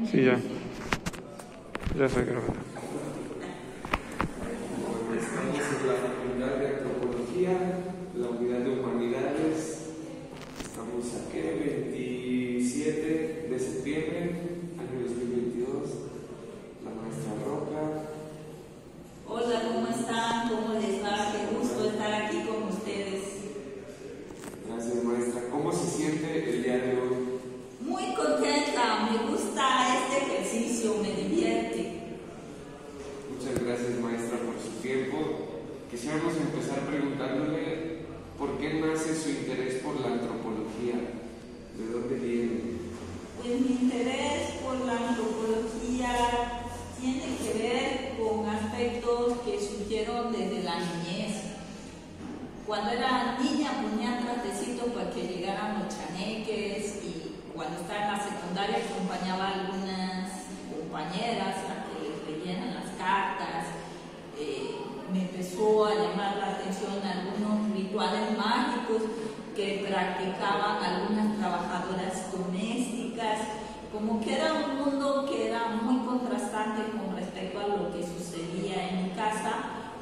Sí, ya. Ya estoy grabando. Estamos en la Facultad de Antropología, la Unidad de Humanidades. Estamos aquí el 27 de septiembre, año 2022. La maestra Roca. Hola, ¿cómo están? ¿Cómo les va? Qué gusto estar aquí con ustedes. Gracias, maestra. ¿Cómo se siente el día de hoy? Muy contenta, me gusta este ejercicio, me divierte. Muchas gracias, maestra, por su tiempo. Quisiéramos empezar preguntándole por qué nace su interés por la antropología. ¿De dónde viene? Pues mi interés por la antropología tiene que ver con aspectos que surgieron desde la niñez. Cuando era niña ponía trastecitos para que llegaran los chaneques, y cuando estaba en la secundaria acompañaba a algunas compañeras a que les leyeran las cartas. Me empezó a llamar la atención algunos rituales mágicos que practicaban algunas trabajadoras domésticas, como que era un mundo que era muy contrastante con respecto a lo que sucedía en mi casa.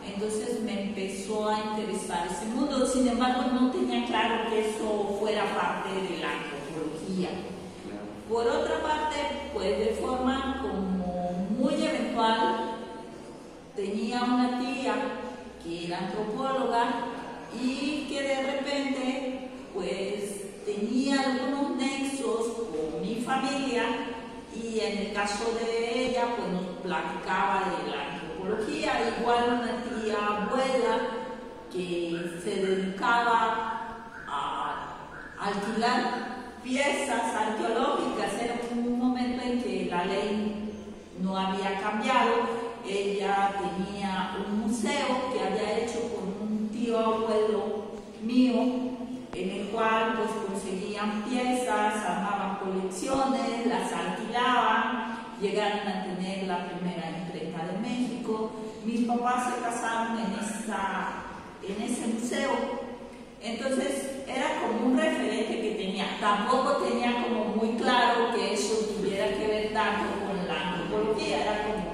Entonces me empezó a interesar ese mundo. Sin embargo, no tenía claro que eso fuera parte de la antropología. Por otra parte, pues de forma como muy eventual, tenía una tía que era antropóloga y que de repente pues tenía algunos nexos con mi familia, y en el caso de ella pues nos platicaba de la antropología. Igual una tía abuela que se dedicaba a alquilar piezas arqueológicas. Era un momento en que la ley no había cambiado. Ella tenía un museo que había hecho con un tío abuelo mío, en el cual pues conseguían piezas, armaban colecciones, las alquilaban, llegaron a tener la primera imprenta de México. Mis papás se casaron en ese museo. Entonces era como un referente que tenía. Tampoco tenía como muy claro que eso tuviera que ver tanto con la antropología, era como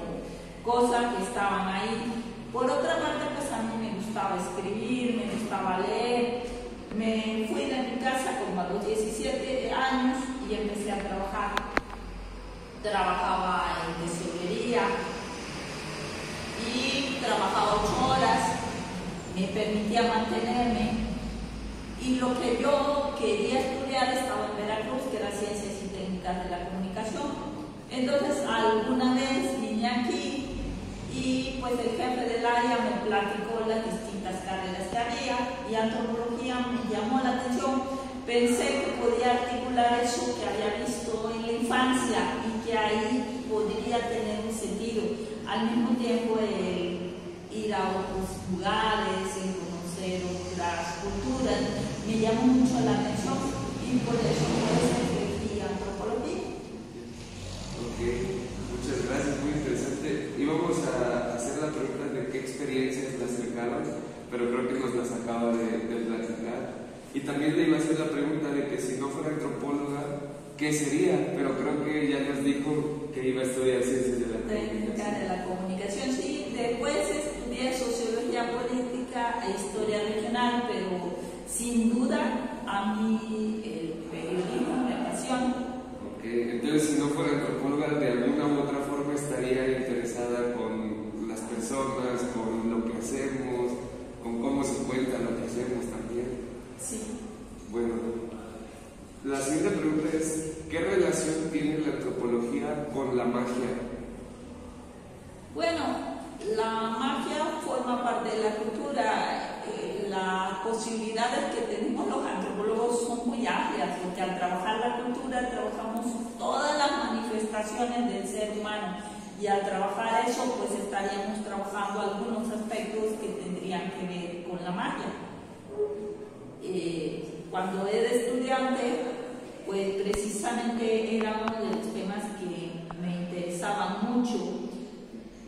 cosas que estaban ahí. Por otra parte, pues a mí me gustaba escribir, me gustaba leer. Me fui de mi casa como a los 17 años y empecé a trabajar. Trabajaba en tesorería y trabajaba 8 horas, me permitía mantenerme. Y lo que yo quería estudiar estaba en Veracruz, que era Ciencias y Técnicas de la Comunicación. Entonces alguna vez vine aquí y pues el jefe del área me platicó las distintas carreras que había, y antropología me llamó la atención. Pensé que podía articular eso que había visto en la infancia y que ahí podría tener un sentido. Al mismo tiempo el ir a otros lugares, el conocer otras culturas, me llamó mucho la atención, y por eso elegí antropología. Ok, muchas gracias, muy interesante. Íbamos a hacer la pregunta de qué experiencias le acercaron, pero creo que nos las acaba de platicar. Y también le iba a hacer la pregunta de que si no fuera antropóloga, ¿qué sería? Pero creo que ya nos dijo que iba a estudiar Ciencias de la Comunicación. De la Comunicación, sí. Después estudié Sociología Política e Historia Regional, pero sin duda a mí el periodismo me apasiona. Ok, entonces si no fuera antropóloga, de alguna u otra forma estaría interesada con las personas, con lo que hacemos, con cómo se cuenta lo que hacemos también. Sí. Bueno, la siguiente pregunta es, ¿qué relación tiene la antropología con la magia? Bueno, la magia forma parte de la cultura. Las posibilidades que tenemos los antropólogos son muy amplias, porque al trabajar la cultura trabajamos todas las manifestaciones del ser humano, y al trabajar eso pues estaríamos trabajando algunos aspectos que tendrían que ver con la magia. Cuando era estudiante, pues precisamente era uno de los temas que me interesaban mucho,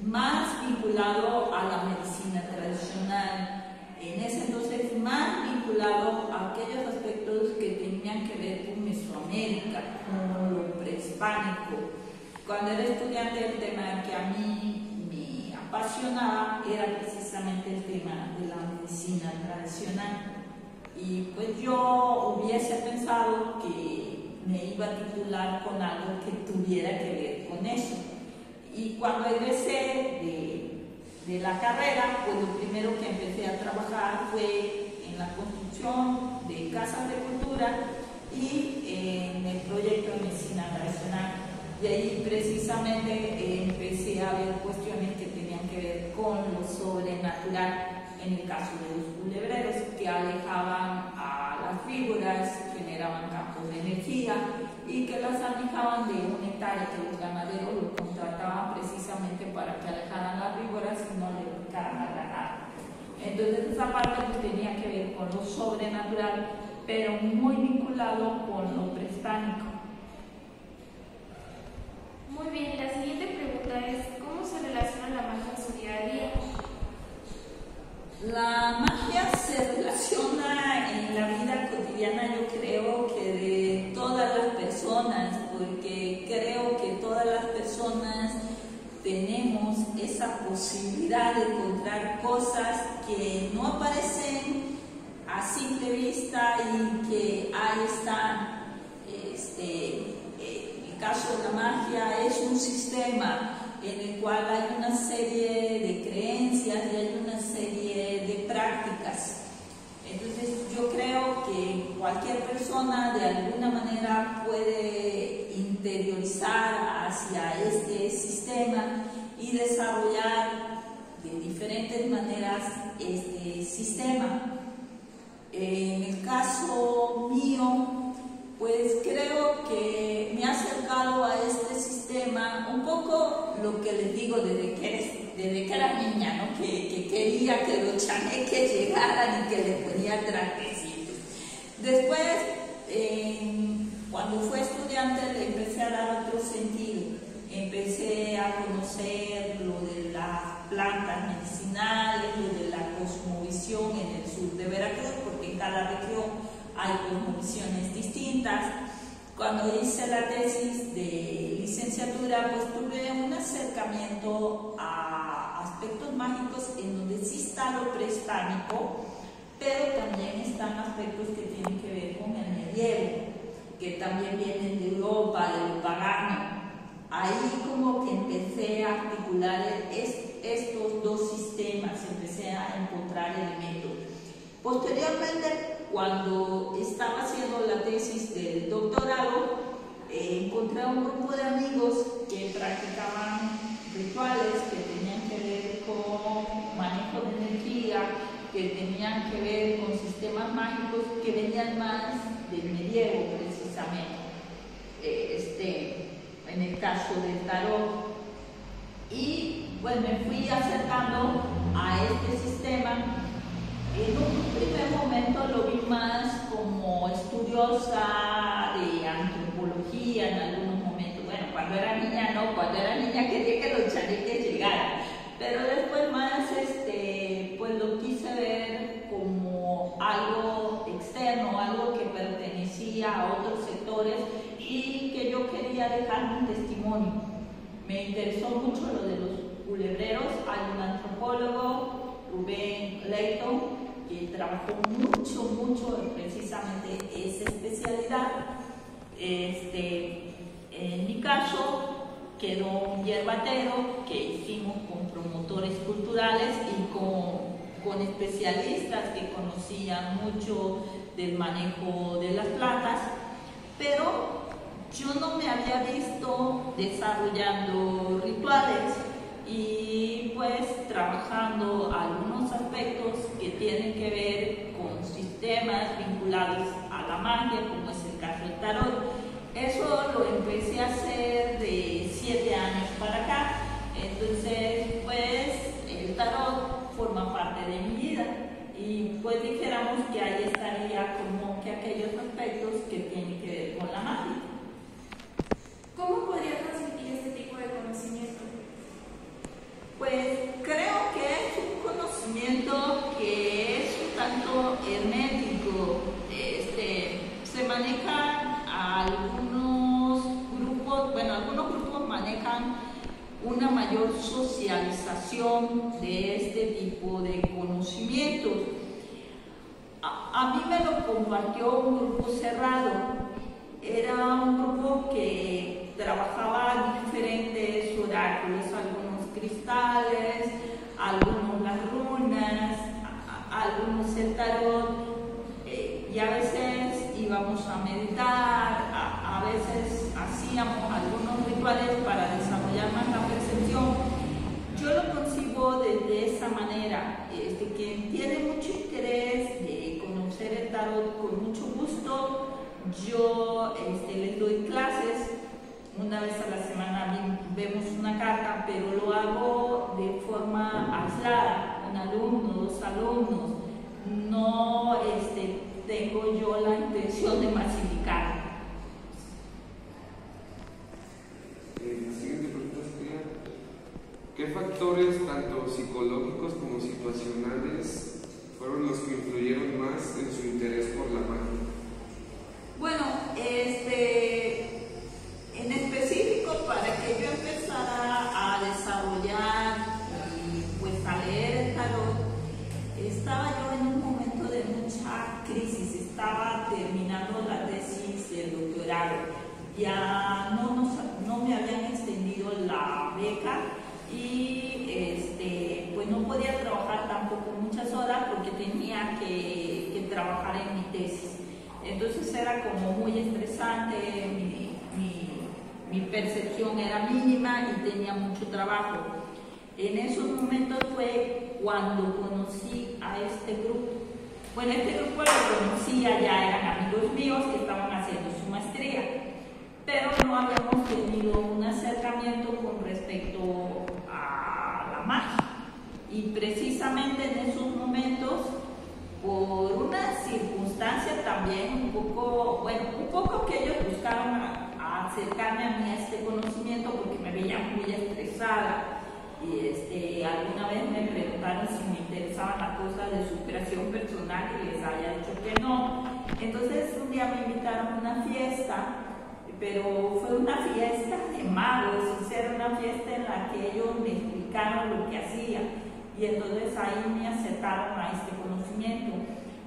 más vinculado a la medicina tradicional. En ese entonces, más vinculado a aquellos aspectos que tenían que ver con Mesoamérica, con lo prehispánico, cuando era estudiante el tema que a mí me apasionaba era precisamente el tema de la medicina tradicional. Y pues yo hubiese pensado que me iba a titular con algo que tuviera que ver con eso. Y cuando egresé de la carrera, pues lo primero que empecé a trabajar fue en la construcción de casas de cultura y en el proyecto de medicina tradicional. Y ahí precisamente empecé a ver cuestiones que tenían que ver con lo sobrenatural, en el caso de los culebreros, que alejaban a las víboras, generaban campos de energía y que las alejaban de un hectárea, que los ganaderos lo contrataban precisamente para que alejaran las víboras y no le picaran al ganado. Entonces esa parte pues tenía que ver con lo sobrenatural, pero muy vinculado con lo prehispánico. Muy bien, la siguiente pregunta es, ¿cómo se relaciona la magia en su día a día? La magia se relaciona en la vida cotidiana, yo creo que de todas las personas, porque creo que todas las personas tenemos esa posibilidad de encontrar cosas que no aparecen a simple vista y que ahí están. En el caso de la magia es un sistema en el cual hay una serie de creencias y hay una serie de prácticas. Entonces yo creo que cualquier persona de alguna manera puede interiorizar hacia este sistema y desarrollar de diferentes maneras este sistema. En el caso mío, pues creo que me ha acercado a este sistema un poco lo que les digo desde que era niña, ¿no? Que quería que los chaneques llegaran y que le ponía trajecitos. Después, cuando fui estudiante, le empecé a dar otro sentido. Empecé a conocer lo de las plantas medicinales, lo de la cosmovisión en el sur de Veracruz, porque en cada región hay cosmovisiones distintas. Cuando hice la tesis de licenciatura, pues tuve un acercamiento a aspectos mágicos en donde sí está lo prehispánico, pero también están aspectos que tienen que ver con el medievo, que también vienen de Europa, de lo pagano. Ahí como que empecé a articular estos dos sistemas, empecé a encontrar elementos. Posteriormente, cuando estaba haciendo la tesis del doctorado, encontré a un grupo de amigos que practicaban rituales que tenían que ver con manejo de energía, que tenían que ver con sistemas mágicos que venían más del medievo precisamente, en el caso del tarot. Y pues me fui acercando a este sistema. En un primer momento lo vi más como estudiosa de antropología en algunos momentos. Bueno, cuando era niña no, cuando era niña quería que los chaneques llegaran. Pero después más, pues lo quise ver como algo externo, algo que pertenecía a otros sectores y que yo quería dejar un testimonio. Me interesó mucho lo de los culebreros. Hay un antropólogo, Rubén Leighton, que trabajó mucho precisamente esa especialidad. En mi caso quedó un yerbatero que hicimos con promotores culturales y con especialistas que conocían mucho del manejo de las plantas, pero yo no me había visto desarrollando rituales y pues trabajando algunos aspectos que tienen que ver con sistemas vinculados a la magia, como es el caso del tarot. Eso lo empecé a hacer de 7 años para acá. Entonces, pues el tarot forma parte de mi vida y pues dijéramos que ahí estaría como que aquellos aspectos que tienen que ver con la magia. ¿Cómo podría transmitir este tipo de conocimiento? Pues creo que es un conocimiento que es un tanto hermético. Se manejan algunos grupos, bueno, algunos grupos manejan manejan una mayor socialización de este tipo de conocimientos. A mí me lo compartió un grupo cerrado. Era un grupo que trabajaba diferentes oráculos, algunos cristales, algunos las runas, algunos el tarot, y a veces íbamos a meditar, a veces hacíamos algunos rituales para desarrollar más la percepción. Yo lo concibo de esa manera. Quien tiene mucho interés de conocer el tarot, con mucho gusto, yo les doy clases. Una vez a la semana vemos una carta, pero lo hago de forma aislada, un alumno, dos alumnos. No tengo yo la intención de masificar. La siguiente pregunta sería: ¿qué factores, tanto psicológicos como situacionales, fueron los que influyeron más en su interés por la magia? Bueno, en específico, para que yo empezara a desarrollar y pues a leer el tarot, estaba yo en un momento de mucha crisis. Estaba terminando la tesis del doctorado, ya no me habían extendido la beca y pues no podía trabajar tampoco muchas horas porque tenía que trabajar en mi tesis. Entonces era como muy estresante, mi percepción era mínima y tenía mucho trabajo. En esos momentos fue cuando conocí a este grupo. Bueno, este grupo lo conocía, ya eran amigos míos que estaban haciendo su maestría, pero no habíamos tenido un acercamiento con respecto a la magia. Y precisamente en esos momentos, por una circunstancia también un poco que ellos buscaron a acercarme a mí a este conocimiento porque me veían muy estresada. Y alguna vez me preguntaron si me interesaban las cosas de superación personal y les había dicho que no. Entonces un día me invitaron a una fiesta, pero fue una fiesta de magos, era una fiesta en la que ellos me explicaron lo que hacía, y entonces ahí me acercaron a este conocimiento.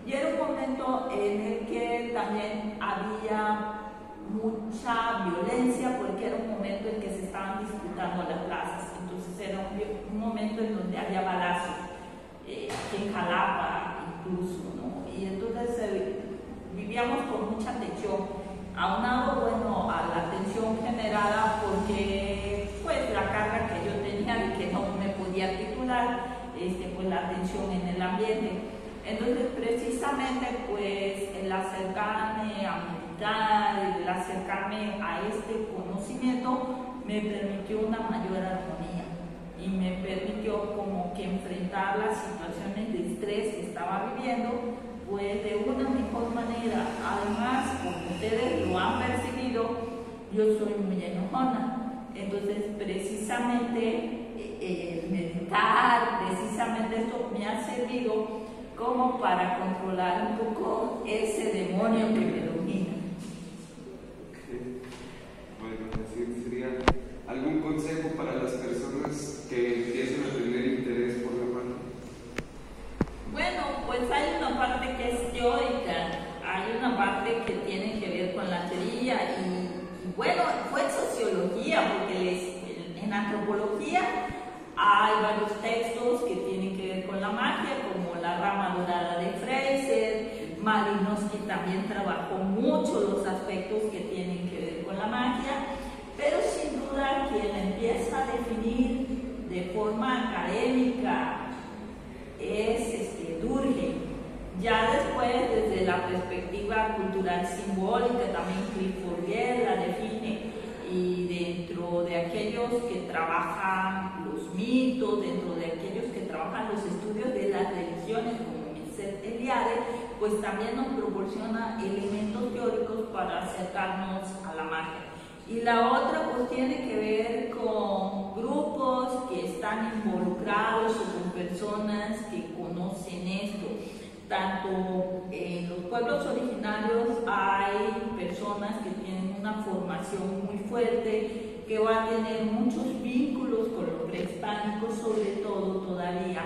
Y era un momento en el que también había mucha violencia porque era un momento en que se estaban disputando las plazas. Entonces era un momento en donde había balazos, aquí en Jalapa incluso, ¿no? Y entonces vivíamos con mucha tensión, aunado, bueno, a la tensión generada porque pues la carga que yo tenía de que no me podía titular, pues la tensión en el ambiente. Entonces precisamente pues el acercarme a meditar, el acercarme a este conocimiento me permitió una mayor armonía y me permitió como que enfrentar las situaciones de estrés que estaba viviendo pues de una mejor manera. Además, como ustedes lo han percibido, yo soy muy enojona, entonces precisamente meditar, precisamente esto me ha servido como para controlar un poco ese demonio que me domina. Okay. Bueno, así sería algún consejo para las personas que empiezan a tener interés por la magia. Bueno, pues hay una parte que es teórica, hay una parte que tiene que ver con la teoría y bueno, fue en sociología, porque en antropología hay varios textos que tienen que ver con la magia, como La rama dorada de Fraser. Malinowski también trabajó mucho los aspectos que tienen que ver con la magia, pero sin duda quien empieza a definir de forma académica es Durkheim. Ya después, desde la perspectiva cultural simbólica, también Clifford Geertz la define, y dentro de aquellos que trabajan los mitos, dentro de aquellos que trabajan los estudios de las religiones, como Mircea Eliade, pues también nos proporciona elementos teóricos para acercarnos a la magia. Y la otra pues tiene que ver con grupos que están involucrados o con personas que conocen esto. Tanto en los pueblos originarios hay personas que tienen una formación muy fuerte que va a tener muchos vínculos con lo prehispánico, sobre todo todavía.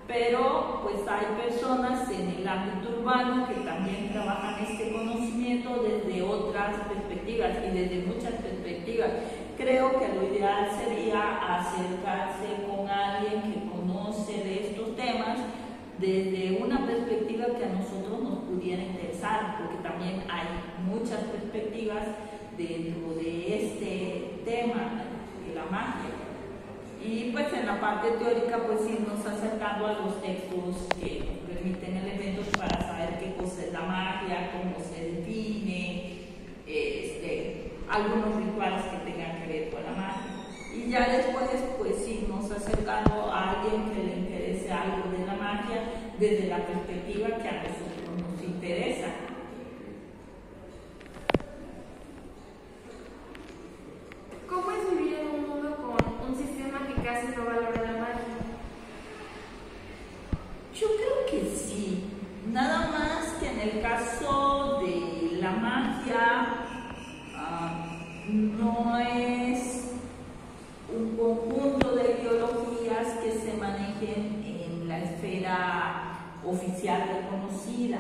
Pero pues hay personas en el ámbito urbano que también trabajan este conocimiento desde otras perspectivas y desde muchas perspectivas. Creo que lo ideal sería acercarse con alguien que conoce de estos temas desde una perspectiva que a nosotros nos pudiera interesar, porque también hay muchas perspectivas dentro de este tema de la magia. Y pues en la parte teórica pues irnos acercando a los textos que nos permiten elementos para saber qué cosa es la magia, cómo se define, algunos rituales que tengan que ver con la magia. Y ya después pues irnos acercando a alguien que le interese algo de la magia desde la perspectiva que a nosotros nos interesa. ¿Cómo es vivir en un mundo con un sistema que casi no valora la magia? Yo creo que sí, nada más que en el caso de la magia no es un conjunto de ideologías que se manejen en la esfera oficial reconocida.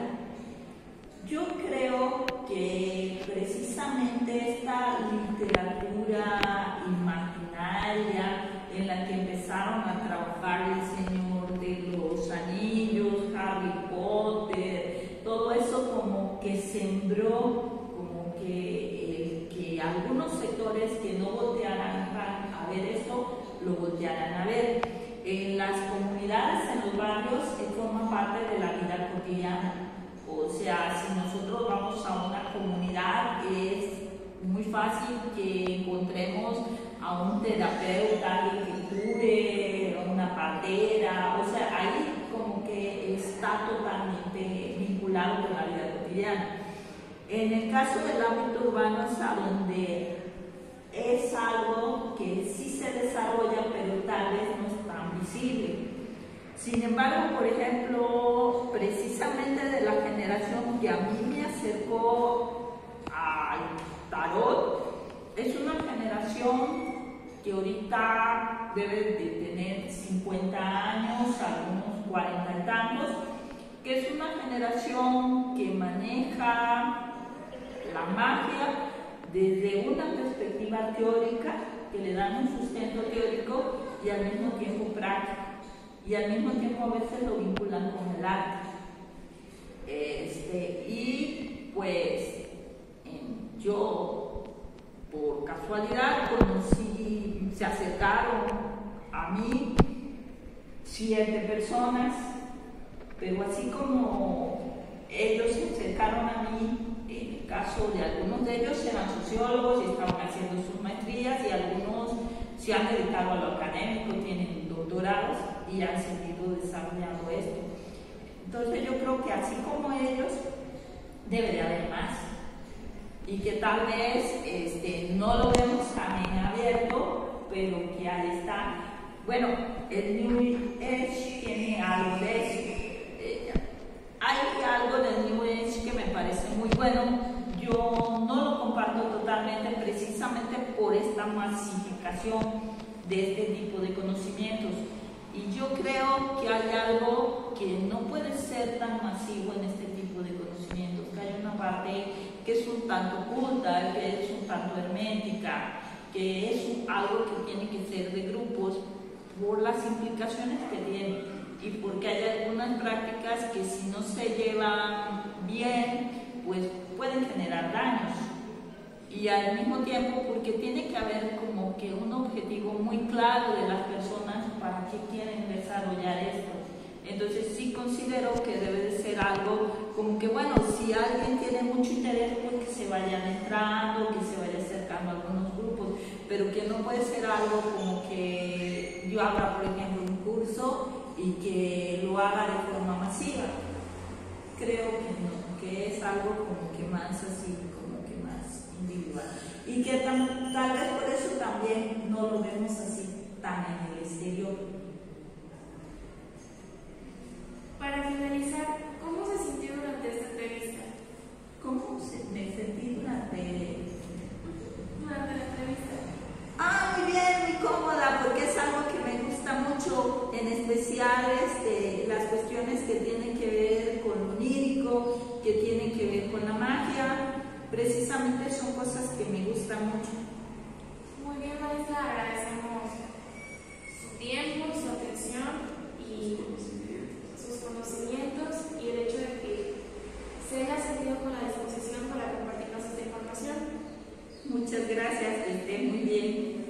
Yo creo que precisamente esta literatura imaginaria en la que empezaron a trabajar El Señor de los Anillos, Harry Potter, todo eso como que sembró, como que algunos sectores que no voltearan a ver esto, lo voltearan a ver. En las comunidades, en los barrios, forma parte de la vida cotidiana. O sea, si nosotros vamos a una comunidad, es muy fácil que encontremos a un terapeuta, alguien que cure, una partera, o sea, ahí como que está totalmente vinculado con la vida cotidiana. En el caso del ámbito urbano es a donde es algo que sí se desarrolla, pero tal vez no es tan visible. Sin embargo, por ejemplo, precisamente de la generación que a mí me acercó al tarot, es una generación que ahorita debe de tener 50 años, algunos 40 y tantos, que es una generación que maneja la magia desde una perspectiva teórica, que le dan un sustento teórico y al mismo tiempo práctico. Y al mismo tiempo a veces lo vinculan con el arte. Y pues yo por casualidad conocí, se acercaron a mí 7 personas, pero así como ellos se acercaron a mí, en el caso de algunos de ellos eran sociólogos y estaban haciendo sus maestrías, y algunos se han dedicado a lo académico, tienen doctorados y han seguido desarrollando esto. Entonces yo creo que así como ellos debe de haber más, y que tal vez no lo vemos también abierto, pero que ahí está. Bueno, el New Age tiene algo de eso. Hay algo del New Age que me parece muy bueno. Yo no lo comparto totalmente, precisamente por esta masificación de este tipo de conocimientos. Y yo creo que hay algo que no puede ser tan masivo en este tipo de conocimientos, que hay una parte que es un tanto oculta, que es un tanto hermética, que es algo que tiene que ser de grupos por las implicaciones que tiene, y porque hay algunas prácticas que si no se llevan bien, pues pueden generar daños. Y al mismo tiempo porque tiene que haber como que un objetivo muy claro de las personas para que quieren desarrollar esto. Entonces sí considero que debe de ser algo como que, bueno, si alguien tiene mucho interés, pues que se vaya adentrando, que se vaya acercando a algunos grupos, pero que no puede ser algo como que yo haga, por ejemplo, un curso y que lo haga de forma masiva. Creo que no, que es algo como que más así, como que más individual. Y que tal vez por eso también no lo vemos así tan en el exterior. Para finalizar, ¿cómo se sintió durante esta entrevista? ¿Cómo me sentí durante la entrevista? buena magia. Precisamente son cosas que me gustan mucho. Muy bien, maestra, agradecemos su tiempo, su atención y sus conocimientos y el hecho de que se haya sentido con la disposición para compartirnos esta información. Muchas gracias, que esté muy bien.